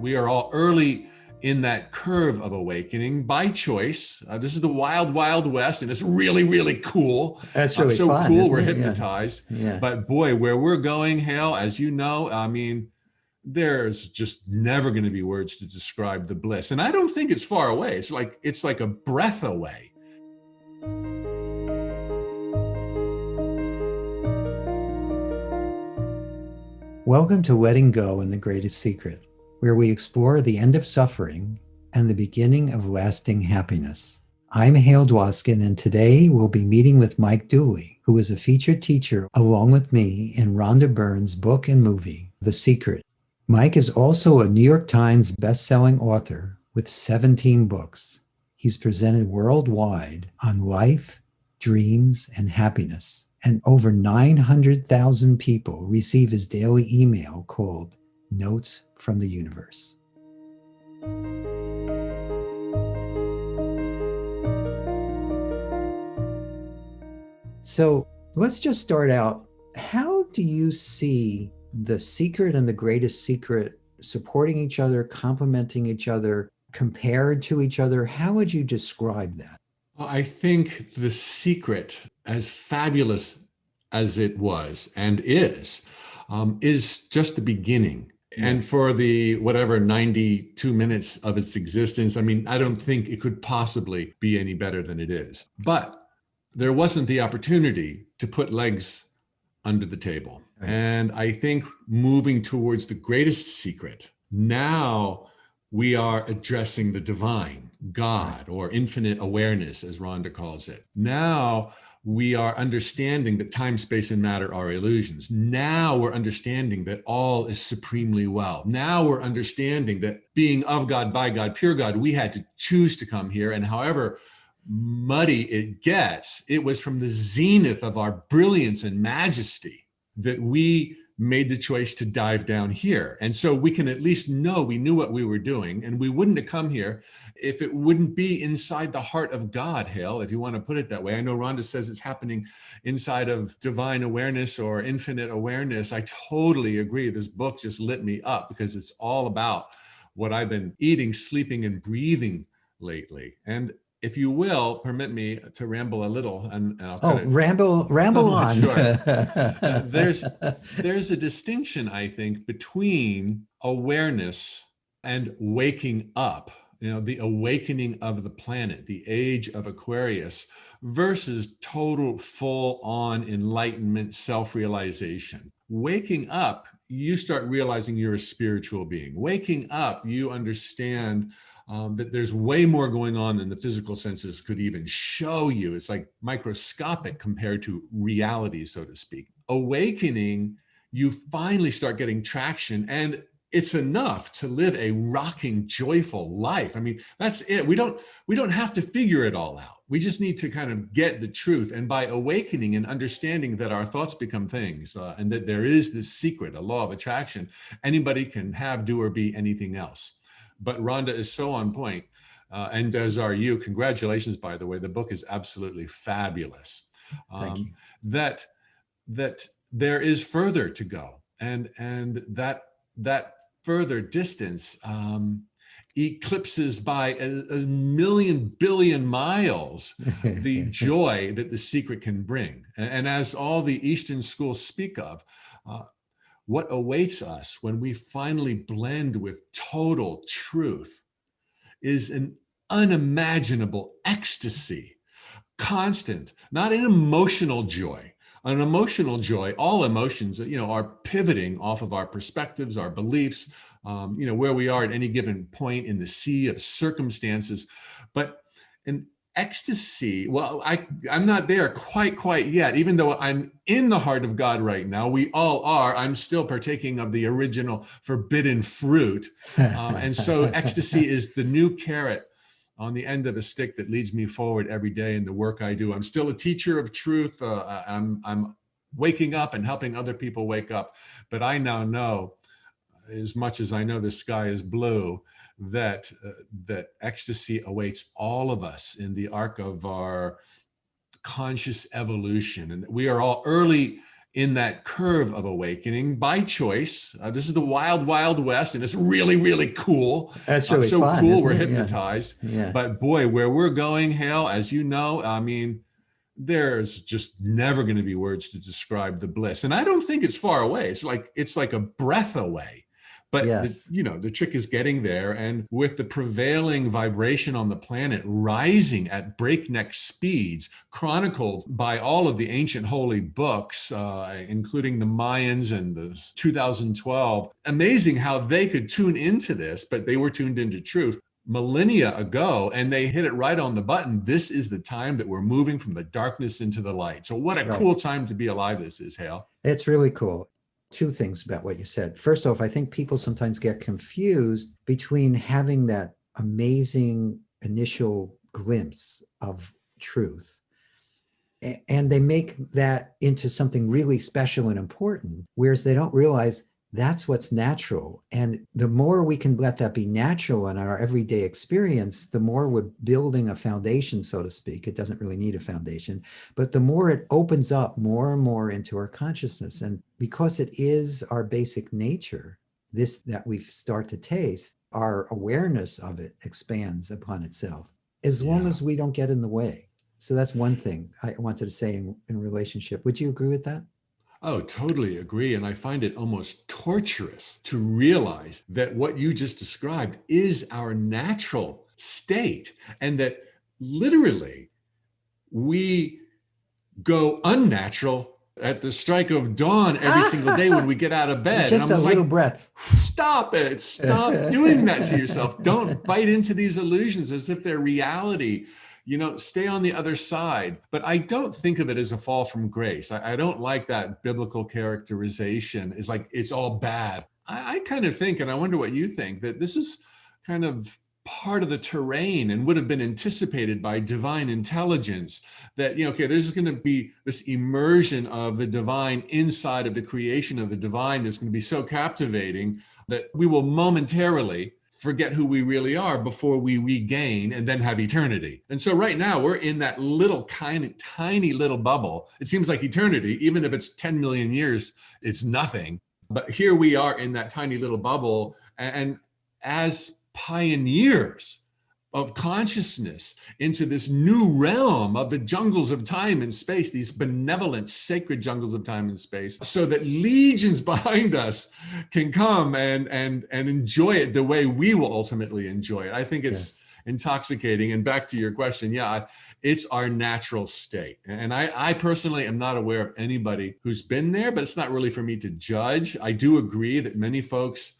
we are all early in that curve of awakening by choice. This is the wild, wild west, and it's really, really cool. That's really so fun, cool, isn't we're it? hypnotized. Yeah. But boy, where we're going, Hale, as you know, I mean, there's just never going to be words to describe the bliss. And I don't think it's far away. It's like a breath away. Welcome to Letting Go and the Greatest Secret, where we explore the end of suffering and the beginning of lasting happiness. I'm Hale Dwoskin, and today we'll be meeting with Mike Dooley, who is a featured teacher along with me in Rhonda Byrne's book and movie, The Secret. Mike is also a New York Times best-selling author with 17 books. He's presented worldwide on life, dreams, and happiness. And over 900,000 people receive his daily email called Notes from the Universe. So let's just start out. How do you see the secret and the greatest secret supporting each other, complementing each other, compared to each other? How would you describe that? I think The Secret, as fabulous as it was and is just the beginning. Yeah. And for the whatever 92 minutes of its existence, I mean, I don't think it could possibly be any better than it is. But there wasn't the opportunity to put legs under the table. Right. And I think moving towards the greatest secret, now we are addressing the divine, God, or infinite awareness, as Rhonda calls it. Now we are understanding that time, space, and matter are illusions. Now we're understanding that all is supremely well. Now we're understanding that being of God, by God, pure God, we had to choose to come here. And however muddy it gets, it was from the zenith of our brilliance and majesty that we made the choice to dive down here. And so we can at least know we knew what we were doing, and we wouldn't have come here if it wouldn't be inside the heart of God, Hale, if you want to put it that way. I know Rhonda says it's happening inside of divine awareness or infinite awareness. I totally agree. This book just lit me up because it's all about what I've been eating, sleeping, and breathing lately. And if you will, permit me to ramble a little, and I'll cut it. Ramble on. Sure. There's a distinction, I think, between awareness and waking up, the awakening of the planet, the age of Aquarius, versus total full-on enlightenment, self-realization. Waking up, you start realizing you're a spiritual being. Waking up, you understand that there's way more going on than the physical senses could even show you. It's like microscopic compared to reality, so to speak. Awakening, you finally start getting traction, and it's enough to live a rocking, joyful life. I mean, that's it. We don't have to figure it all out. We just need to kind of get the truth. And by awakening and understanding that our thoughts become things, and that there is this secret, a law of attraction, anybody can have, do, or be anything else. But Rhonda is so on point, and as are you. Congratulations, by the way. The book is absolutely fabulous. Thank you. That there is further to go, and that further distance eclipses by a million billion miles the joy that the secret can bring. And as all the Eastern schools speak of, what awaits us when we finally blend with total truth is an unimaginable ecstasy, constant, not an emotional joy. An emotional joy, all emotions, are pivoting off of our perspectives, our beliefs, where we are at any given point in the sea of circumstances. But an ecstasy, well, I'm not there quite yet, even though I'm in the heart of God right now. We all are. I'm still partaking of the original forbidden fruit. And so ecstasy is the new carrot on the end of a stick that leads me forward every day in the work I do. I'm still a teacher of truth. I'm waking up and helping other people wake up. But I now know, as much as I know the sky is blue, that ecstasy awaits all of us in the arc of our conscious evolution. And we are all early in that curve of awakening by choice. This is the wild, wild west, and it's really, really cool. That's really so fun, cool, isn't we're it? hypnotized. Yeah. But boy, where we're going, Hale, as you know, I mean, there's just never going to be words to describe the bliss. And I don't think it's far away. It's like a breath away. But Yes. the trick is getting there. And with the prevailing vibration on the planet rising at breakneck speeds, chronicled by all of the ancient holy books, including the Mayans and the 2012, amazing how they could tune into this, but they were tuned into truth millennia ago, and they hit it right on the button. This is the time that we're moving from the darkness into the light. So what a cool time to be alive this is, Hale. It's really cool. Two things about what you said. First off, I think people sometimes get confused between having that amazing initial glimpse of truth and they make that into something really special and important, whereas they don't realize that's what's natural. And the more we can let that be natural in our everyday experience, the more we're building a foundation, so to speak. It doesn't really need a foundation, but the more it opens up more and more into our consciousness. And because it is our basic nature, this that we start to taste, our awareness of it expands upon itself, as long as we don't get in the way. So that's one thing I wanted to say in relationship. Would you agree with that? Oh, totally agree. And I find it almost torturous to realize that what you just described is our natural state, and that literally we go unnatural at the strike of dawn every single day when we get out of bed. Just and I'm a little breath. Stop it. Stop doing that to yourself. Don't bite into these illusions as if they're reality. Stay on the other side. But I don't think of it as a fall from grace. I don't like that biblical characterization. It's like it's all bad. I kind of think, and I wonder what you think, that this is kind of part of the terrain and would have been anticipated by divine intelligence, that, there's going to be this immersion of the divine inside of the creation of the divine that's going to be so captivating that we will momentarily forget who we really are before we regain and then have eternity. And so right now we're in that little tiny little bubble. It seems like eternity, even if it's 10 million years, it's nothing. But here we are in that tiny little bubble. And as pioneers of consciousness into this new realm of the jungles of time and space, these benevolent, sacred jungles of time and space, so that legions behind us can come and enjoy it the way we will ultimately enjoy it. I think it's intoxicating. And back to your question, it's our natural state. And I personally am not aware of anybody who's been there, but it's not really for me to judge. I do agree that many folks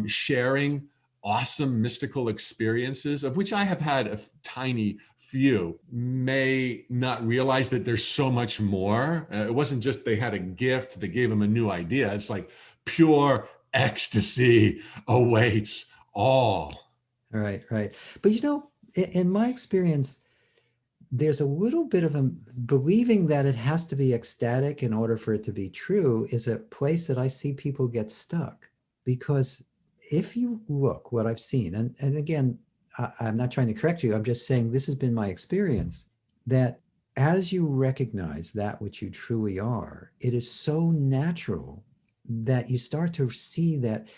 sharing awesome mystical experiences, of which I have had a tiny few, may not realize that there's so much more. It wasn't just they had a gift that gave them a new idea. It's like pure ecstasy awaits all. Right. But in my experience, there's a little bit of a believing that it has to be ecstatic in order for it to be true is a place that I see people get stuck. Because if you look what I've seen, and again, I'm not trying to correct you, I'm just saying this has been my experience, that as you recognize that which you truly are, it is so natural that you start to see that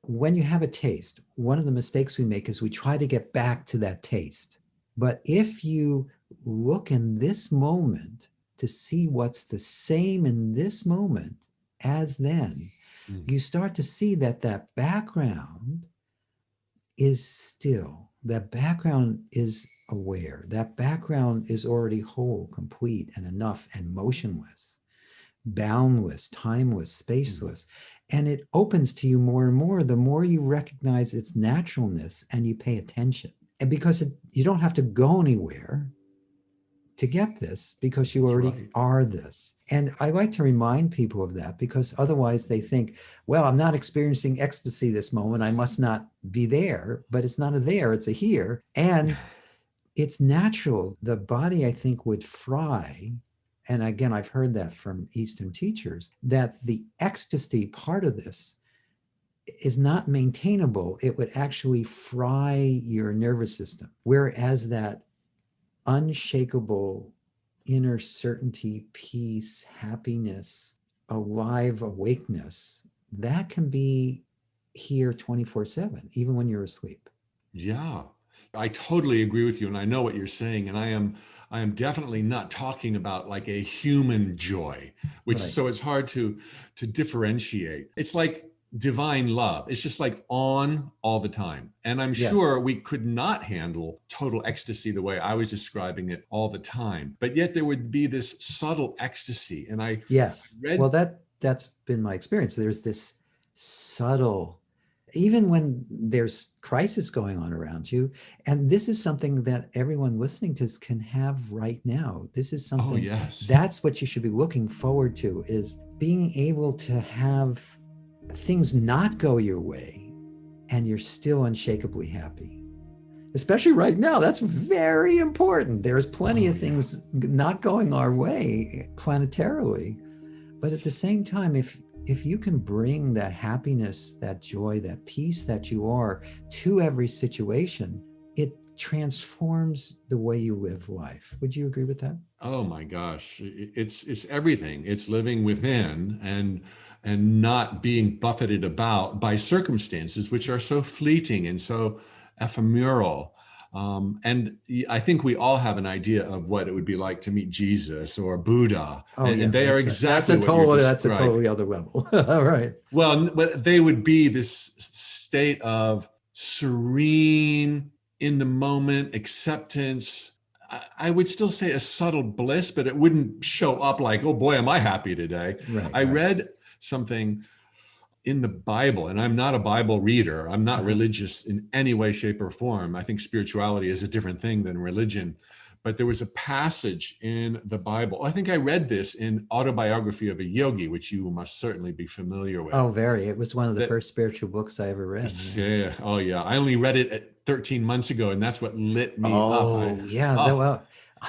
when you have a taste, one of the mistakes we make is we try to get back to that taste. But if you look in this moment to see what's the same in this moment as then, you start to see that background is still, that background is aware, that background is already whole, complete, and enough, and motionless, boundless, timeless, spaceless. And it opens to you more and more the more you recognize its naturalness and you pay attention. And because you don't have to go anywhere to get this, because you already are this. And I like to remind people of that, because otherwise they think, well, I'm not experiencing ecstasy this moment, I must not be there. But it's not a there, it's a here. And it's natural. The body, I think, would fry. And again, I've heard that from Eastern teachers, that the ecstasy part of this is not maintainable. It would actually fry your nervous system. Whereas that unshakable inner certainty, peace, happiness, alive awakeness, that can be here 24/7, even when you're asleep. Yeah, I totally agree with you, and I know what you're saying. And I am definitely not talking about like a human joy, which Right. so it's hard to differentiate. It's like divine love. It's just like on all the time. And I'm Yes. sure we could not handle total ecstasy the way I was describing it all the time. But yet there would be this subtle ecstasy. And I Yes. Well, read, that's been my experience. There's this subtle, even when there's crisis going on around you, and this is something that everyone listening to this can have right now. This is oh something yes. that's what you should be looking forward to, is being able to have things not go your way and you're still unshakably happy. Especially right now, that's very important. There's plenty Oh of yeah. things not going our way planetarily, but at the same time, if you can bring that happiness, that joy, that peace that you are to every situation, it transforms the way you live life. Would you agree with that? Oh my gosh, it's everything. It's living within and not being buffeted about by circumstances which are so fleeting and so ephemeral. And I think we all have an idea of what it would be like to meet Jesus or Buddha, Oh and yeah, they are exactly what you're that's a describing. totally other level. All right. Well, but they would be this state of serene, in the moment acceptance. I would still say a subtle bliss, but it wouldn't show up like, oh boy, am I happy today. Right, I right. read something in the Bible, and I'm not a Bible reader. I'm not Uh-huh. religious in any way, shape, or form. I think spirituality is a different thing than religion. But there was a passage in the Bible. I think I read this in Autobiography of a Yogi, which you must certainly be familiar with. Oh, very. It was one of the That first spiritual books I ever read. Yeah. yeah, oh yeah. I only read it at 13 months ago, and that's what lit me up. Oh, yeah. Oh, Well,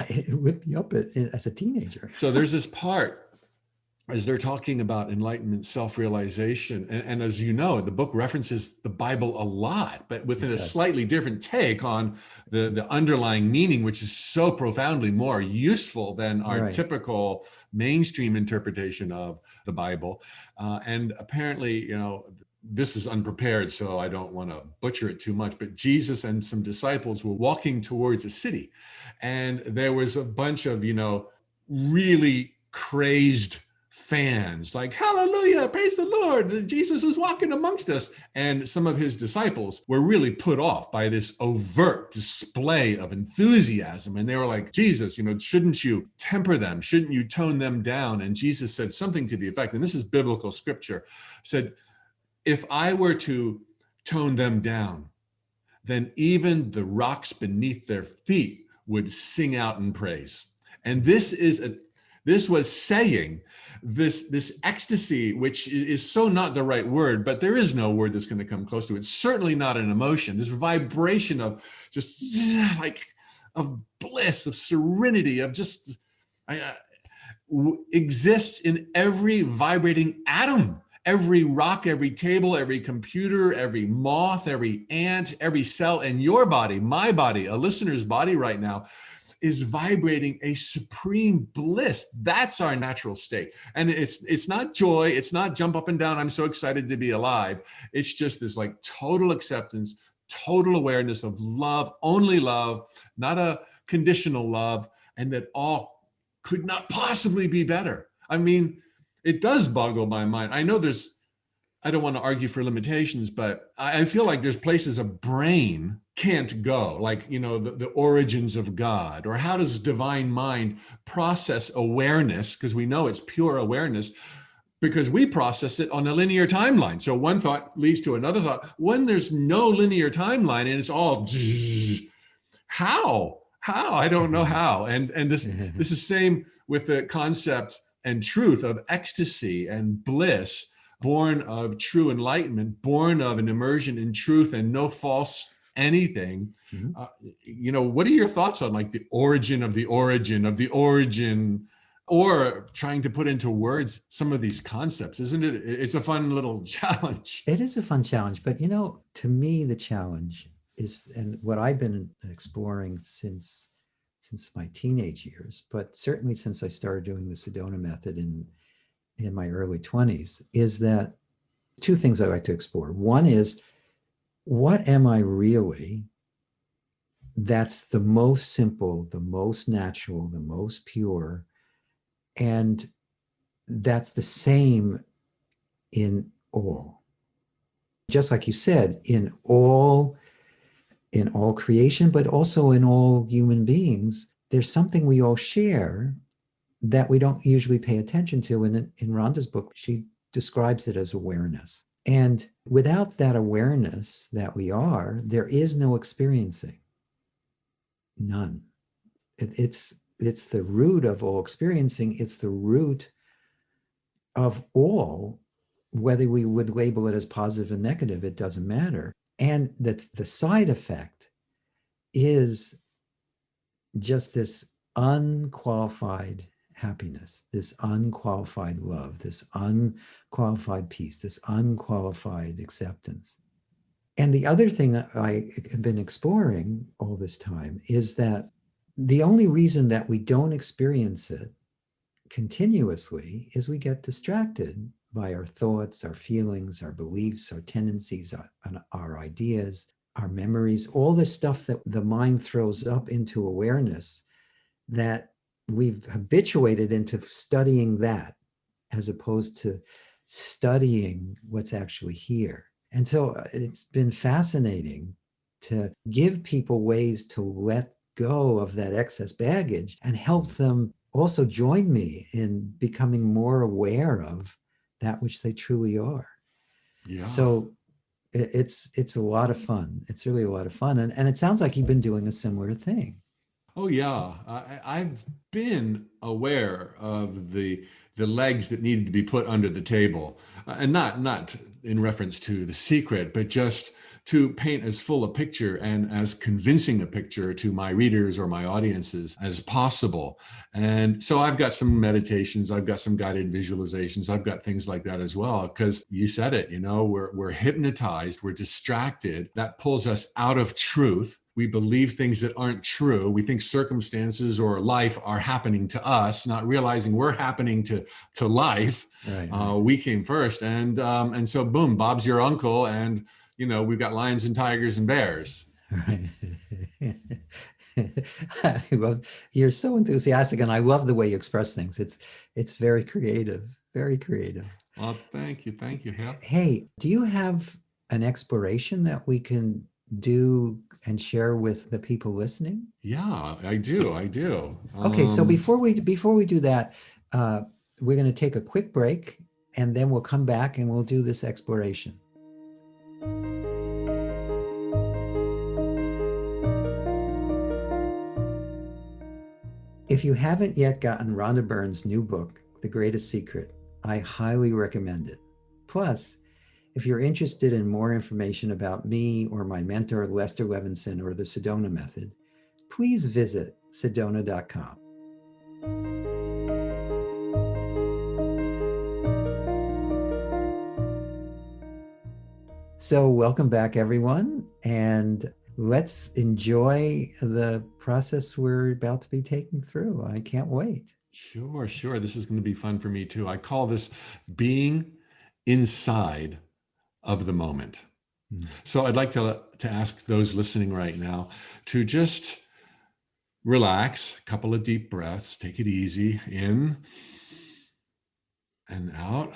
it whipped me up as a teenager. so there's this part as they're talking about enlightenment, self-realization, and as you know, the book references the Bible a lot, but It within a does. slightly different take on the underlying meaning, which is so profoundly more useful than our Right. typical mainstream interpretation of the Bible. And apparently, this is unprepared, so I don't want to butcher it too much, but Jesus and some disciples were walking towards a city, and there was a bunch of, really crazed fans like, hallelujah, praise the Lord, Jesus is walking amongst us. And some of his disciples were really put off by this overt display of enthusiasm, and they were like, Jesus, shouldn't you temper them, shouldn't you tone them down? And Jesus said something to the effect, and this is biblical scripture, said, if I were to tone them down, then even the rocks beneath their feet would sing out in praise. And this was saying this ecstasy, which is so not the right word, but there is no word that's going to come close to it. It's certainly not an emotion. This vibration of just like of bliss, of serenity, of just exists in every vibrating atom. Every rock, every table, every computer, every moth, every ant, every cell in your body, my body, a listener's body right now is vibrating a supreme bliss. That's our natural state. And it's not joy, it's not jump up and down, I'm so excited to be alive. It's just this like total acceptance, total awareness of love, only love, not a conditional love, and that all could not possibly be better. I mean, it does boggle my mind. I know I don't want to argue for limitations, but I feel like there's places a brain can't go, like, the origins of God, or how does divine mind process awareness? Because we know it's pure awareness, because we process it on a linear timeline. So one thought leads to another thought. When there's no linear timeline and it's all how I don't know how. And this is same with the concept and truth of ecstasy and bliss, born of true enlightenment, born of an immersion in truth and no false anything. Mhm. What are your thoughts on like the origin of the origin of the origin, or trying to put into words some of these concepts? Isn't it? It's a fun little challenge. It is a fun challenge, but to me, the challenge is, and what I've been exploring since my teenage years, but certainly since I started doing the Sedona method in my early 20s is that two things I like to explore. One is, what am I really that's the most simple, the most natural, the most pure, and that's the same in all. Just like you said, in all creation, but also in all human beings, there's something we all share that we don't usually pay attention to. And in Rhonda's book, she describes it as awareness. And without that awareness that we are, there is no experiencing. None. It's the root of all experiencing. It's the root of all, whether we would label it as positive and negative, it doesn't matter. And the side effect is just this unqualified happiness, this unqualified love, this unqualified peace, this unqualified acceptance. And the other thing I have been exploring all this time is that the only reason that we don't experience it continuously is we get distracted by our thoughts, our feelings, our beliefs, our tendencies, our ideas, our memories, all the stuff that the mind throws up into awareness that we've habituated into studying that as opposed to studying what's actually here. And so it's been fascinating to give people ways to let go of that excess baggage and help them also join me in becoming more aware of that which they truly are. Yeah. So it's a lot of fun. It's really a lot of fun. And it sounds like you've been doing a similar thing. Oh yeah, I've been aware of the legs that needed to be put under the table, and not in reference to The Secret, but just to paint as full a picture and as convincing a picture to my readers or my audiences as possible. And so I've got some meditations, I've got some guided visualizations, I've got things like that as well, because you said it, we're hypnotized, we're distracted. That pulls us out of truth. We believe things that aren't true. We think circumstances or life are happening to us, not realizing we're happening to life. Right. We came first, and so boom, Bob's your uncle, and we've got lions and tigers and bears. Right. You're so enthusiastic, and I love the way you express things. It's very creative, very creative. Well, thank you, Hale. Hey, do you have an exploration that we can do and share with the people listening? Yeah, I do. Okay, so before we do that, we're going to take a quick break, and then we'll come back and we'll do this exploration. If you haven't yet gotten Rhonda Byrne's new book, The Greatest Secret, I highly recommend it. Plus, if you're interested in more information about me or my mentor, Lester Levinson, or the Sedona Method, please visit sedona.com. So welcome back, everyone, and let's enjoy the process we're about to be taking through. I can't wait. Sure. This is going to be fun for me too. I call this being inside of the moment. So I'd like to ask those listening right now to just relax, a couple of deep breaths, take it easy, in and out.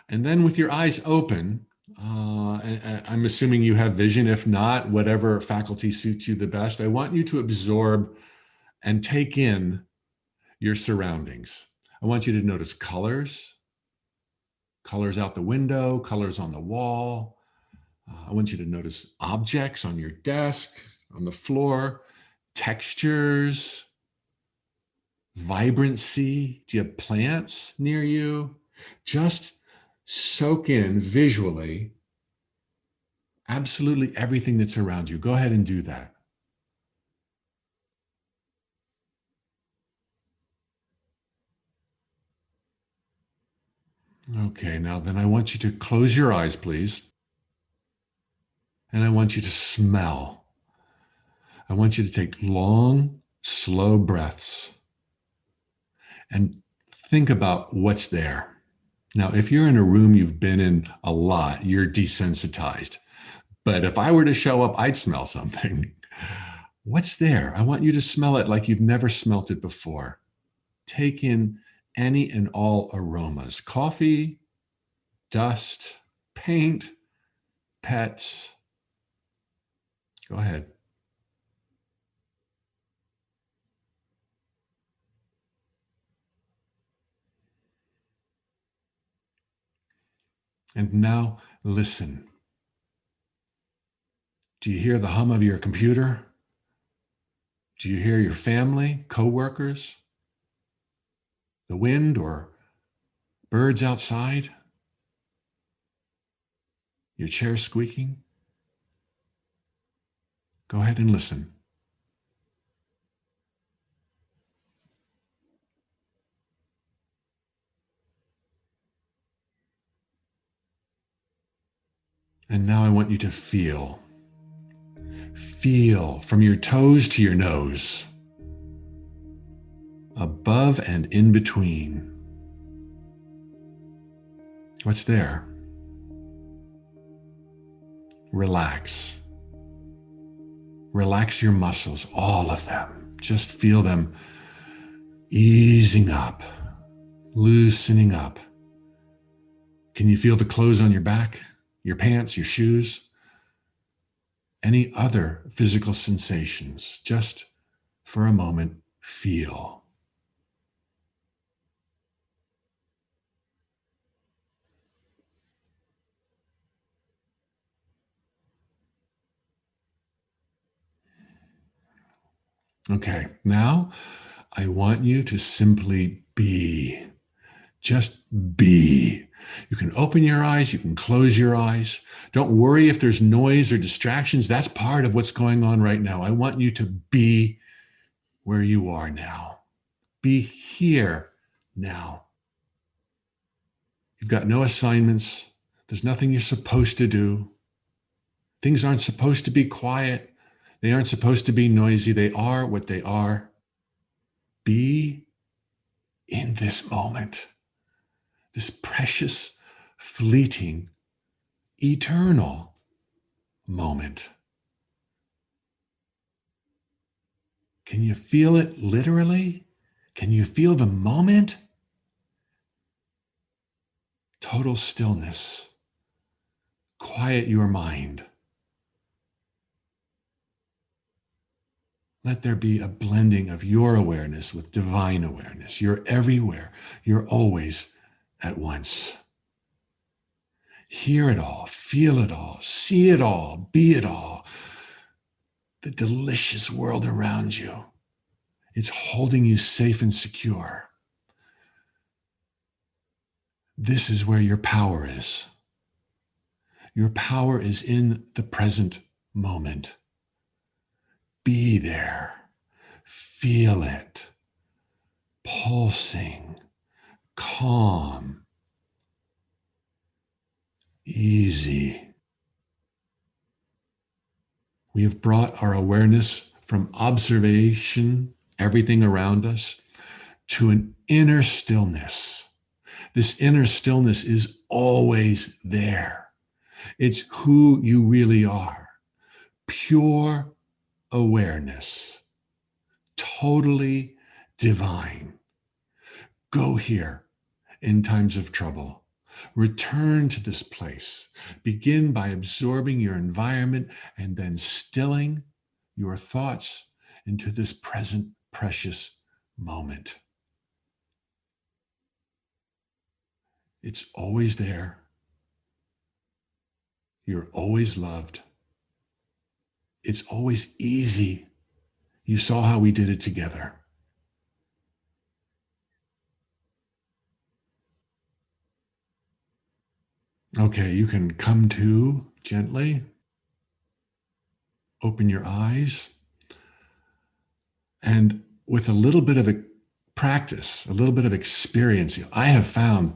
And then with your eyes open, I'm assuming you have vision. If not, whatever faculty suits you the best, I want you to absorb and take in your surroundings. I want you to notice colors out the window, colors on the wall. I want you to notice objects on your desk, on the floor, textures, vibrancy. Do you have plants near you? Just soak in visually absolutely everything that's around you. Go ahead and do that. Okay, now then I want you to close your eyes, please. And I want you to smell. I want you to take long, slow breaths. and think about what's there. Now, if you're in a room you've been in a lot, you're desensitized. But if I were to show up, I'd smell something. What's there? I want you to smell it like you've never smelt it before. Take in any and all aromas: coffee, dust, paint, pets. Go ahead. And now listen. Do you hear the hum of your computer? Do you hear your family, coworkers, the wind, or birds outside? Your chair squeaking? Go ahead and listen. And now I want you to feel. Feel from your toes to your nose, above and in between. What's there? Relax. Relax your muscles, all of them. Just feel them easing up, loosening up. Can you feel the clothes on your back, your pants, your shoes? Any other physical sensations? Just for a moment, feel. Okay, now I want you to simply be. Just be. You can open your eyes, you can close your eyes. Don't worry if there's noise or distractions. That's part of what's going on right now. I want you to be where you are now. Be here now. You've got no assignments. There's nothing you're supposed to do. Things aren't supposed to be quiet. They aren't supposed to be noisy. They are what they are. Be in this moment, this precious, fleeting, eternal moment. Can you feel it literally? Can you feel the moment? Total stillness. Quiet your mind. Let there be a blending of your awareness with divine awareness. You're everywhere. You're always at once. Hear it all, feel it all, see it all, be it all. The delicious world around you. It's holding you safe and secure. This is where your power is. Your power is in the present moment. Be there. Feel it. Pulsing. Calm. Easy. We have brought our awareness from observation, everything around us, to an inner stillness. This inner stillness is always there. It's who you really are. Pure awareness. Totally divine. Go here in times of trouble. Return to this place. Begin by absorbing your environment and then stilling your thoughts into this present precious moment. It's always there. You're always loved. It's always easy. You saw how we did it together. Okay, you can come to gently. Open your eyes. And with a little bit of a practice, a little bit of experience, I have found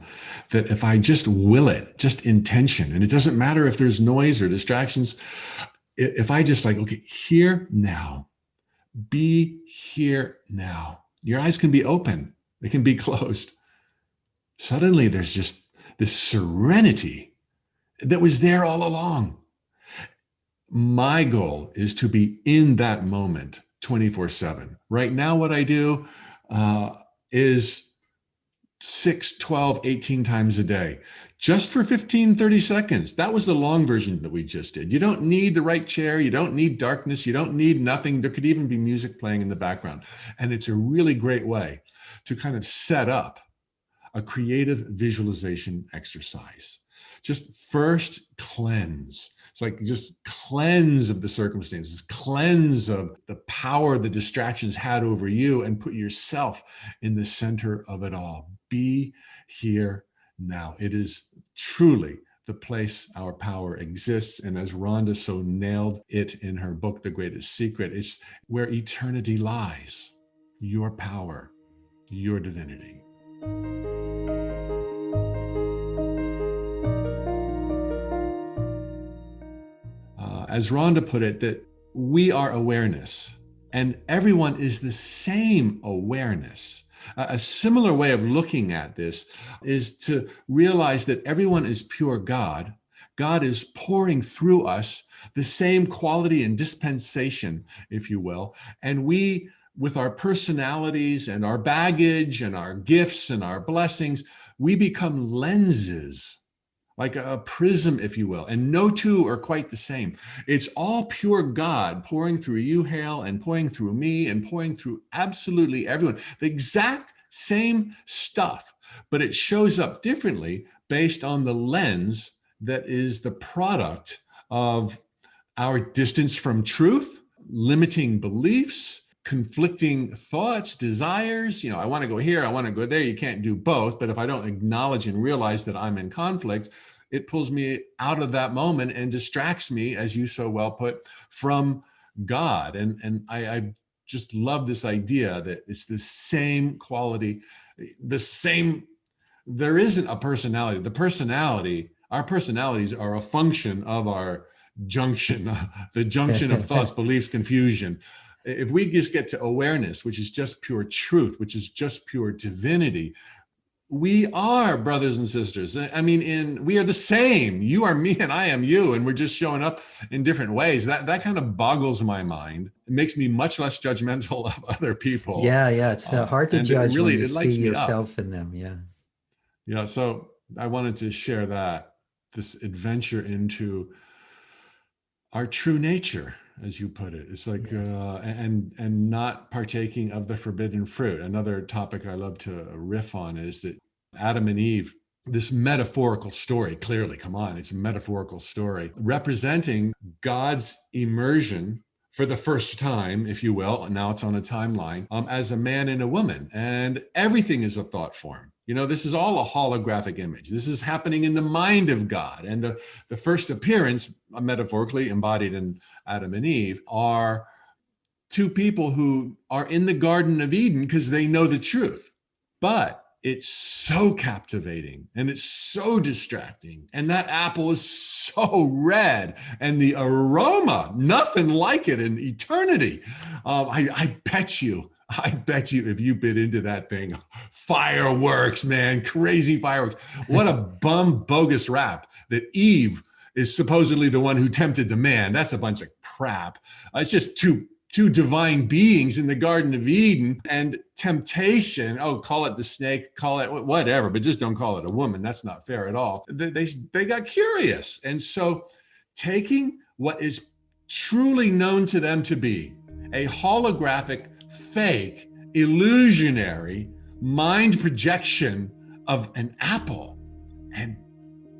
that if I just will it, just intention, and it doesn't matter if there's noise or distractions, if I just okay, here now, be here now. Your eyes can be open. It can be closed. Suddenly there's just this serenity that was there all along. My goal is to be in that moment 24/7. Right now, what I do is 6, 12, 18 times a day, just for 15, 30 seconds. That was the long version that we just did. You don't need the right chair. You don't need darkness. You don't need nothing. There could even be music playing in the background. And it's a really great way to kind of set up a creative visualization exercise. Just first cleanse. It's like just cleanse of the circumstances, cleanse of the power the distractions had over you, and put yourself in the center of it all. Be here now. It is truly the place our power exists. And as Rhonda so nailed it in her book, The Greatest Secret, it's where eternity lies. Your power, your divinity. As Rhonda put it, that we are awareness, and everyone is the same awareness. A similar way of looking at this is to realize that everyone is pure God. God is pouring through us the same quality and dispensation, if you will. And we, with our personalities and our baggage and our gifts and our blessings, we become lenses, like a prism, if you will, and no two are quite the same. It's all pure God pouring through you, Hale, and pouring through me, and pouring through absolutely everyone. The exact same stuff, but it shows up differently based on the lens that is the product of our distance from truth, limiting beliefs, conflicting thoughts, desires. I want to go here, I want to go there. You can't do both. But if I don't acknowledge and realize that I'm in conflict, it pulls me out of that moment and distracts me, as you so well put, from God. And I've just love this idea that it's the same quality, the same. There isn't a personality. Our personalities are a function of our junction, the junction of thoughts, beliefs, confusion. If we just get to awareness, which is just pure truth, which is just pure divinity, we are brothers and sisters. I mean, we are the same. You are me and I am you, and we're just showing up in different ways. That kind of boggles my mind. It makes me much less judgmental of other people. Yeah, it's hard to judge when you see yourself in them. Yeah. So I wanted to share this adventure into our true nature, as you put it. It's like, yes. And not partaking of the forbidden fruit. Another topic I love to riff on is that Adam and Eve, this metaphorical story, clearly, come on, it's a metaphorical story representing God's immersion for the first time, if you will. Now it's on a timeline, as a man and a woman, and everything is a thought form. This is all a holographic image. This is happening in the mind of God. And the first appearance, metaphorically embodied in Adam and Eve, are two people who are in the Garden of Eden because they know the truth. But it's so captivating and it's so distracting. And that apple is so red, and the aroma, nothing like it in eternity. I bet you if you bit into that thing, fireworks, man, crazy fireworks. What a bogus rap that Eve is supposedly the one who tempted the man. That's a bunch of crap. It's just two divine beings in the Garden of Eden, and temptation. Oh, call it the snake, call it whatever, but just don't call it a woman. That's not fair at all. They got curious. And so taking what is truly known to them to be a holographic, fake, illusionary mind projection of an apple and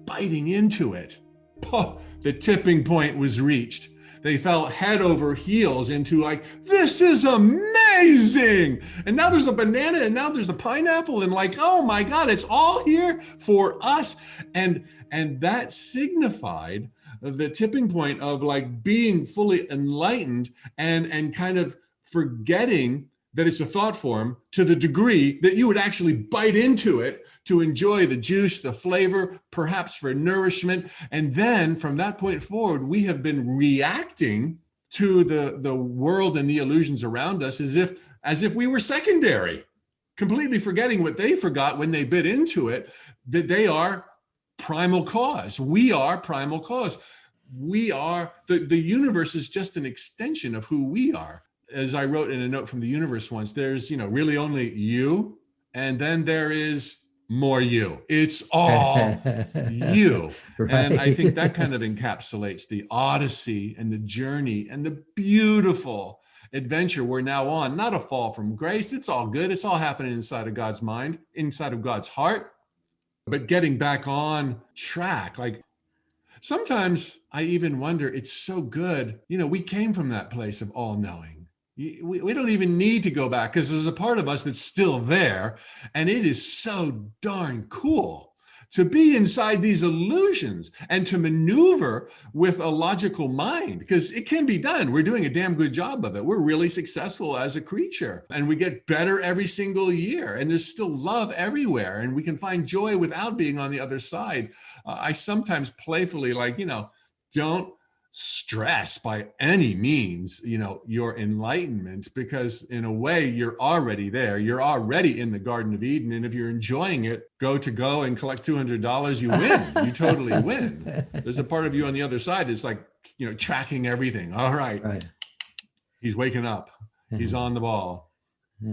biting into it, the tipping point was reached. They fell head over heels into like, this is amazing. And now there's a banana, and now there's a pineapple, and like, oh my God, it's all here for us. And that signified the tipping point of like being fully enlightened and kind of forgetting that it's a thought form to the degree that you would actually bite into it to enjoy the juice, the flavor, perhaps for nourishment. And then from that point forward, we have been reacting to the world and the illusions around us as if we were secondary. completely forgetting what they forgot when they bit into it, that they are primal cause. We are primal cause. We are, the universe is just an extension of who we are. As I wrote in a note from the universe once, there's, really only you, and then there is more you. It's all you. Right. And I think that kind of encapsulates the odyssey and the journey and the beautiful adventure we're now on. Not a fall from grace. It's all good. It's all happening inside of God's mind, inside of God's heart. But getting back on track, like sometimes I even wonder, it's so good. We came from that place of all knowing. We don't even need to go back because there's a part of us that's still there. And it is so darn cool to be inside these illusions and to maneuver with a logical mind, because it can be done. We're doing a damn good job of it. We're really successful as a creature, and we get better every single year, and there's still love everywhere, and we can find joy without being on the other side. I sometimes playfully don't stress by any means, your enlightenment, because in a way you're already there. You're already in the Garden of Eden. And if you're enjoying it, go and collect $200, you win. You totally win. There's a part of you on the other side. It's like, tracking everything. All right. He's waking up. He's on the ball. Yeah.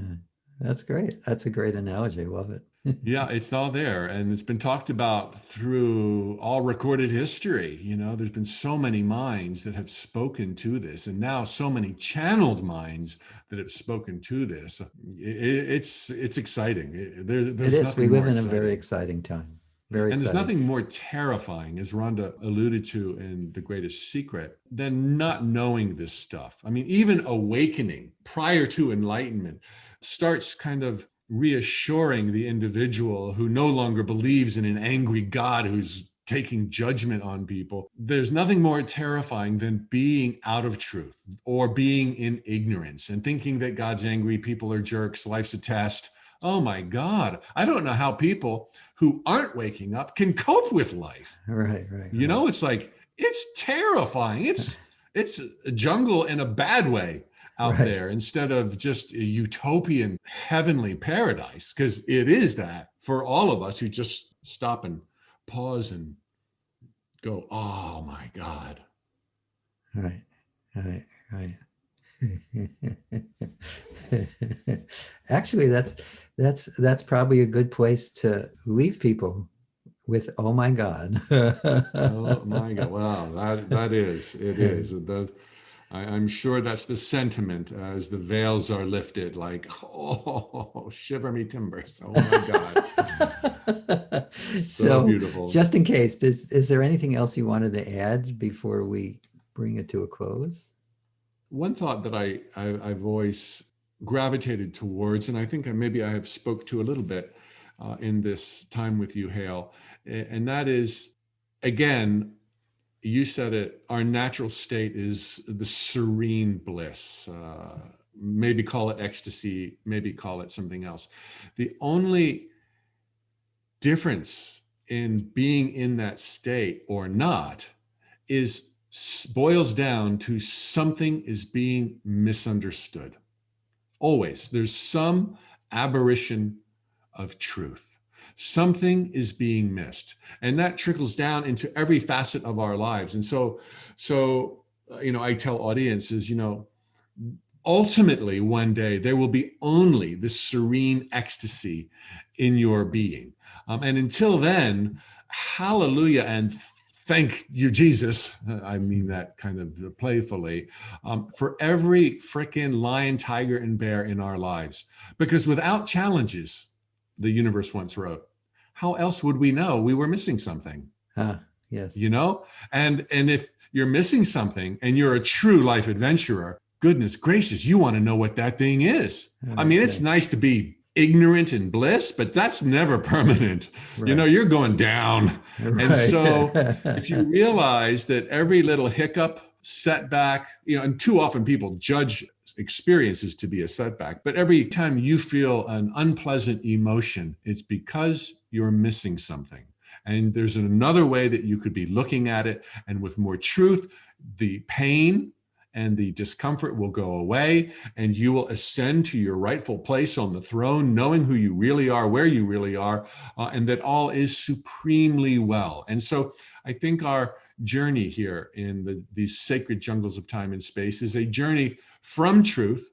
That's great. That's a great analogy. I love it. Yeah, it's all there, and it's been talked about through all recorded history. There's been so many minds that have spoken to this, and now so many channeled minds that have spoken to this. It's exciting. There's it is. nothing We live more in a exciting. very exciting time. There's nothing more terrifying, as Rhonda alluded to in The Greatest Secret, than not knowing this stuff. I mean, even awakening prior to enlightenment starts kind of reassuring the individual who no longer believes in an angry God who's taking judgment on people. There's nothing more terrifying than being out of truth or being in ignorance and thinking that God's angry, people are jerks, life's a test. Oh my God, I don't know how people who aren't waking up can cope with life. Right. It's like, it's terrifying. It's a jungle in a bad way out there, instead of just a utopian heavenly paradise, because it is that for all of us who just stop and pause and go, oh my God. Right. Actually, that's probably a good place to leave people with, oh my God. Oh my God. Wow, that is, it is. I'm sure that's the sentiment as the veils are lifted, like, oh, shiver me timbers. Oh my God. So beautiful. Just in case, is there anything else you wanted to add before we bring it to a close? One thought that I've always gravitated towards, and I think maybe I have spoke to a little bit in this time with you, Hale, and that is, again, you said it, our natural state is the serene bliss. Maybe call it ecstasy, maybe call it something else. The only difference in being in that state or not boils down to something is being misunderstood. Always, there's some aberration of truth. Something is being missed, and that trickles down into every facet of our lives. And so I tell audiences, ultimately one day there will be only this serene ecstasy in your being. And until then, hallelujah and thank you, Jesus. I mean that kind of playfully, for every frickin' lion, tiger, and bear in our lives. Because without challenges, the universe once wrote, how else would we know we were missing something? Yes. And if you're missing something and you're a true life adventurer, goodness gracious, you want to know what that thing is. I mean, it's nice to be ignorant and bliss, but that's never permanent. You're going down. And so if you realize that every little hiccup, setback, and too often people judge experiences to be a setback, but every time you feel an unpleasant emotion, it's because you're missing something. And there's another way that you could be looking at it, and with more truth, the pain and the discomfort will go away, and you will ascend to your rightful place on the throne, knowing who you really are, where you really are, and that all is supremely well. And so I think our journey here in these sacred jungles of time and space is a journey from truth,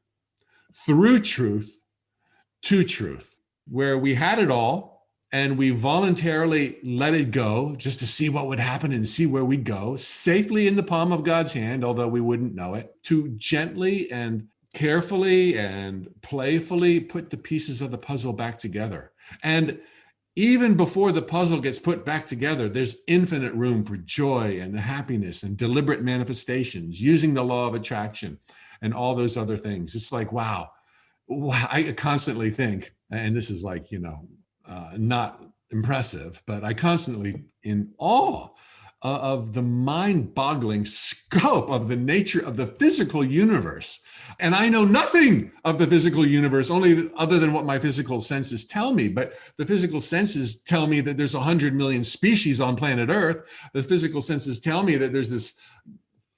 through truth, to truth, where we had it all and we voluntarily let it go just to see what would happen and see where we'd go, safely in the palm of God's hand, although we wouldn't know it, to gently and carefully and playfully put the pieces of the puzzle back together. And even before the puzzle gets put back together, there's infinite room for joy and happiness and deliberate manifestations, using the law of attraction and all those other things. It's like, wow. I constantly think, and this is like, not impressive, but I constantly in awe of the mind-boggling scope of the nature of the physical universe. And I know nothing of the physical universe, only other than what my physical senses tell me. But the physical senses tell me that there's 100 million species on planet Earth. The physical senses tell me that there's this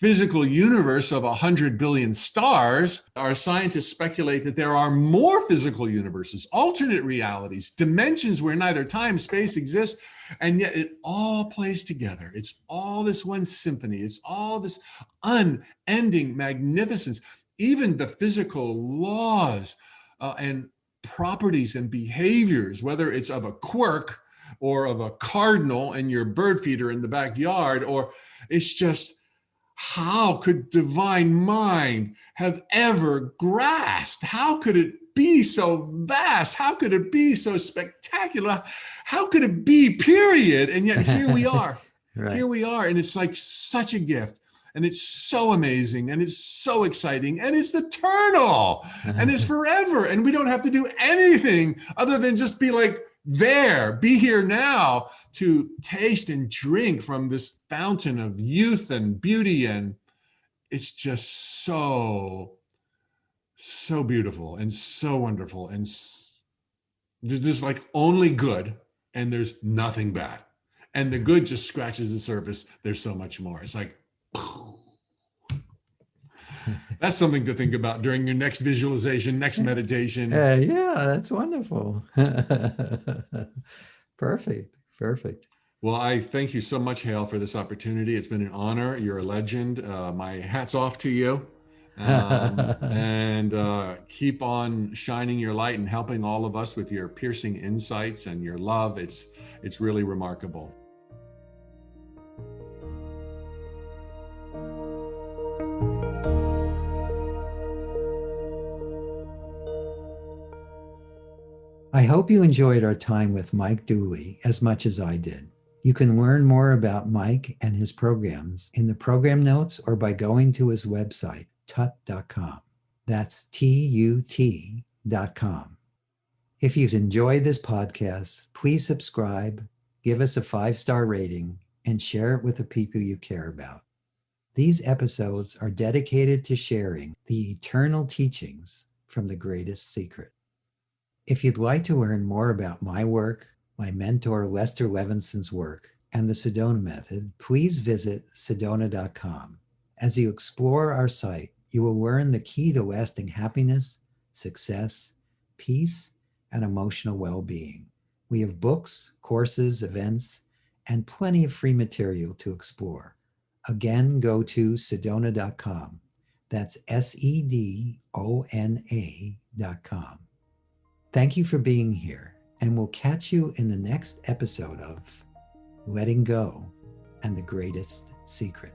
physical universe of 100 billion stars. Our scientists speculate that there are more physical universes, alternate realities, dimensions where neither time, space exists, and yet it all plays together. It's all this one symphony. It's all this unending magnificence. Even the physical laws and properties and behaviors, whether it's of a quirk or of a cardinal in your bird feeder in the backyard, or it's just, how could divine mind have ever grasped? How could it be so vast? How could it be so spectacular? How could it be, period? And yet here we are. Right. Here we are. And it's like such a gift. And it's so amazing. And it's so exciting. And it's eternal. And it's forever. And we don't have to do anything other than just be like, be here now to taste and drink from this fountain of youth and beauty. And it's just so beautiful and so wonderful. And there's like only good and there's nothing bad. And the good just scratches the surface. There's so much more. It's like, that's something to think about during your next visualization, next meditation. Yeah, that's wonderful. Perfect. Well, I thank you so much, Hale, for this opportunity. It's been an honor. You're a legend. My hat's off to you. And keep on shining your light and helping all of us with your piercing insights and your love. It's really remarkable. I hope you enjoyed our time with Mike Dooley as much as I did. You can learn more about Mike and his programs in the program notes or by going to his website, tut.com. That's TUT.com. If you've enjoyed this podcast, please subscribe, give us a 5-star rating, and share it with the people you care about. These episodes are dedicated to sharing the eternal teachings from the greatest secret. If you'd like to learn more about my work, my mentor Lester Levinson's work, and the Sedona method, please visit sedona.com. As you explore our site, you will learn the key to lasting happiness, success, peace, and emotional well-being. We have books, courses, events, and plenty of free material to explore. Again, go to sedona.com. That's SEDONA.com. Thank you for being here, and we'll catch you in the next episode of Letting Go and the Greatest Secret.